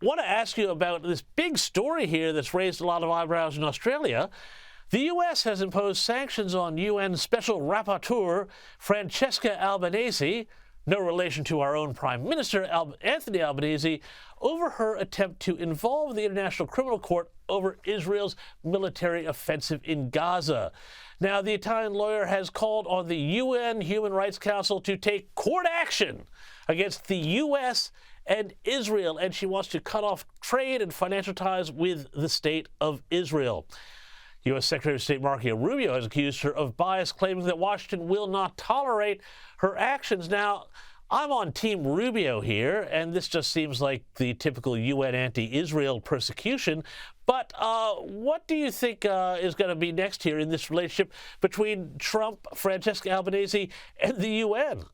want to ask you about this big story here that's raised a lot of eyebrows in Australia. The U.S. has imposed sanctions on UN Special Rapporteur Francesca Albanese, no relation to our own Prime Minister Anthony Albanese, over her attempt to involve the International Criminal Court over Israel's military offensive in Gaza. Now, the Italian lawyer has called on the UN Human Rights Council to take court action against the U.S. and Israel, and she wants to cut off trade and financial ties with the state of Israel. U.S. Secretary of State Marco Rubio has accused her of bias, claiming that Washington will not tolerate her actions. Now, I'm on Team Rubio here, and this just seems like the typical UN anti-Israel persecution. But what do you think is going to be next here in this relationship between Trump, Francesca Albanese, and the UN?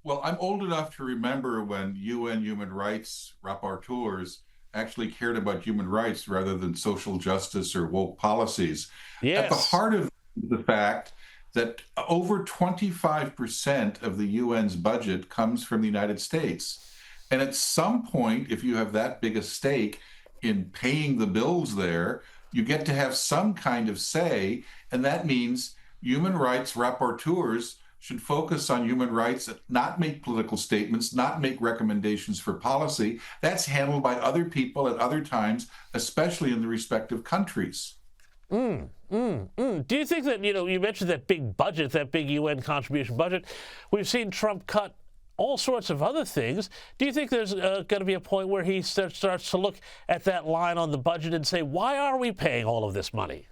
Well, I'm old enough to remember when UN human rights rapporteurs actually cared about human rights rather than social justice or woke policies. Yes. At the heart of the fact that over 25% of the UN's budget comes from the United States. And at some point, if you have that big a stake in paying the bills there, you get to have some kind of say. And that means human rights rapporteurs should focus on human rights, not make political statements, not make recommendations for policy. That's handled by other people at other times, especially in the respective countries. Do you think that, you mentioned that big budget, that big UN contribution budget. We've seen Trump cut all sorts of other things. Do you think there's going to be a point where he starts to look at that line on the budget and say, why are we paying all of this money?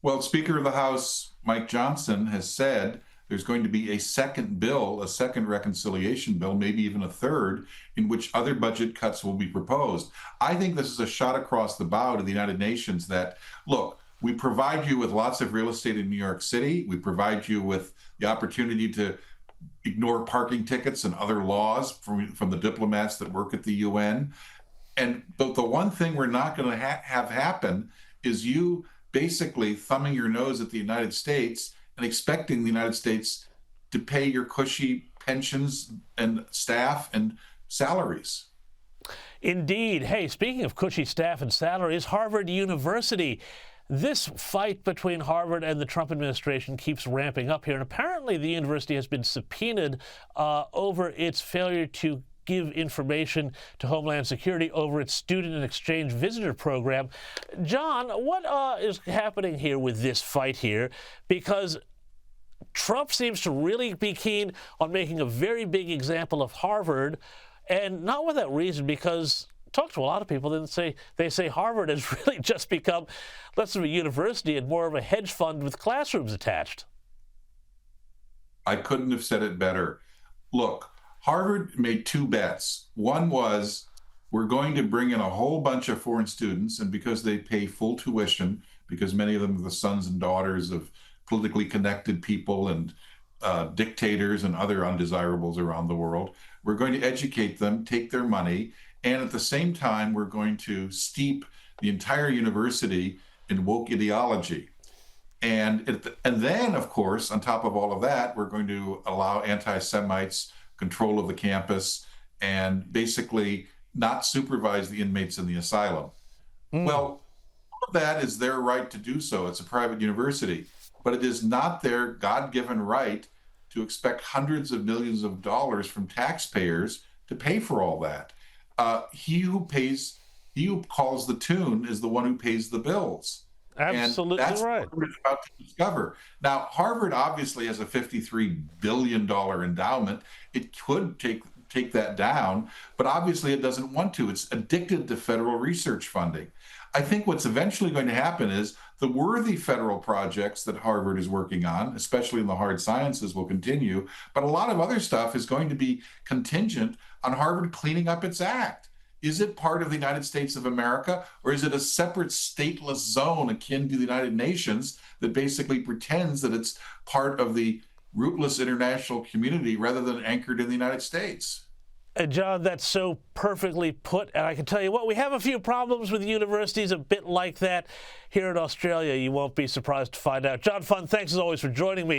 Well, Speaker of the House Mike Johnson has said there's going to be a second bill, a second reconciliation bill, maybe even a third, in which other budget cuts will be proposed. I think this is a shot across the bow to the United Nations that, look, we provide you with lots of real estate in New York City. We provide you with the opportunity to ignore parking tickets and other laws from the diplomats that work at the UN. But the one thing we're not going to have happen is you basically thumbing your nose at the United States and expecting the United States to pay your cushy pensions and staff and salaries. Indeed. Hey, speaking of cushy staff and salaries, Harvard University. This fight between Harvard and the Trump administration keeps ramping up here, and apparently the university has been subpoenaed over its failure to give information to Homeland Security over its student and exchange visitor program. John, what is happening here with this fight here? Because Trump seems to really be keen on making a very big example of Harvard, and not without reason, because talk to a lot of people, they say Harvard has really just become less of a university and more of a hedge fund with classrooms attached. I couldn't have said it better. Look, Harvard made two bets. One was, we're going to bring in a whole bunch of foreign students, and because they pay full tuition, because many of them are the sons and daughters of politically connected people and dictators and other undesirables around the world, we're going to educate them, take their money, and at the same time, we're going to steep the entire university in woke ideology. And then, of course, on top of all of that, we're going to allow anti-Semites control of the campus and basically not supervise the inmates in the asylum. Well, all of that is their right to do so. It's a private university, but it is not their God-given right to expect hundreds of millions of dollars from taxpayers to pay for all that. He who calls the tune is the one who pays the bills. Absolutely, and that's right. what we're about to discover. Now, Harvard obviously has a $53 billion endowment. It could take that down, but obviously it doesn't want to. It's addicted to federal research funding. I think what's eventually going to happen is the worthy federal projects that Harvard is working on, especially in the hard sciences, will continue, but a lot of other stuff is going to be contingent on Harvard cleaning up its act. Is it part of the United States of America, or is it a separate stateless zone akin to the United Nations that basically pretends that it's part of the rootless international community rather than anchored in the United States? John, that's so perfectly put. And I can tell you what, we have a few problems with universities a bit like that here in Australia. You won't be surprised to find out. John Fund, thanks as always for joining me.